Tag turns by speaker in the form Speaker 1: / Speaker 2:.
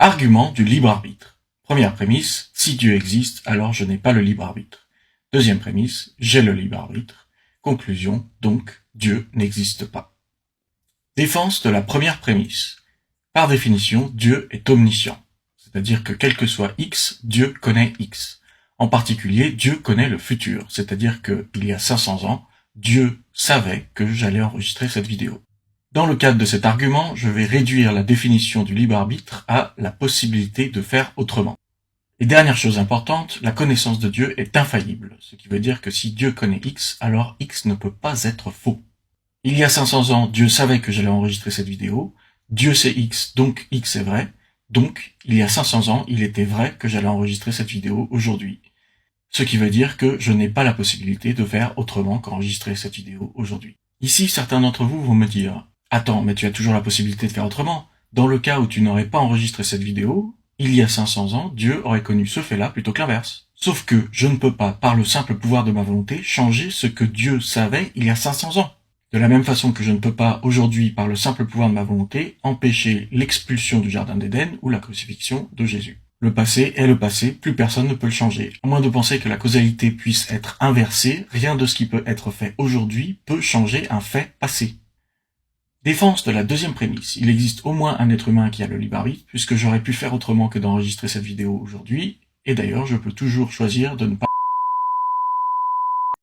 Speaker 1: Argument du libre arbitre. Première prémisse, si Dieu existe, alors je n'ai pas le libre arbitre. Deuxième prémisse, j'ai le libre arbitre. Conclusion, donc, Dieu n'existe pas. Défense de la première prémisse. Par définition, Dieu est omniscient. C'est-à-dire que quel que soit X, Dieu connaît X. En particulier, Dieu connaît le futur. C'est-à-dire qu'il y a 500 ans, Dieu savait que j'allais enregistrer cette vidéo. Dans le cadre de cet argument, je vais réduire la définition du libre arbitre à la possibilité de faire autrement. Et dernière chose importante, la connaissance de Dieu est infaillible, ce qui veut dire que si Dieu connaît X, alors X ne peut pas être faux. Il y a 500 ans, Dieu savait que j'allais enregistrer cette vidéo, Dieu sait X, donc X est vrai, donc il y a 500 ans, il était vrai que j'allais enregistrer cette vidéo aujourd'hui. Ce qui veut dire que je n'ai pas la possibilité de faire autrement qu'enregistrer cette vidéo aujourd'hui. Ici, certains d'entre vous vont me dire « Attends, mais tu as toujours la possibilité de faire autrement. Dans le cas où tu n'aurais pas enregistré cette vidéo, il y a 500 ans, Dieu aurait connu ce fait-là plutôt que l'inverse. Sauf que je ne peux pas, par le simple pouvoir de ma volonté, changer ce que Dieu savait il y a 500 ans. De la même façon que je ne peux pas aujourd'hui, par le simple pouvoir de ma volonté, empêcher l'expulsion du jardin d'Éden ou la crucifixion de Jésus. Le passé est le passé, plus personne ne peut le changer. À moins de penser que la causalité puisse être inversée, rien de ce qui peut être fait aujourd'hui peut changer un fait passé. Défense de la deuxième prémisse. Il existe au moins un être humain qui a le libre arbitre, puisque j'aurais pu faire autrement que d'enregistrer cette vidéo aujourd'hui, et d'ailleurs je peux toujours choisir de ne pas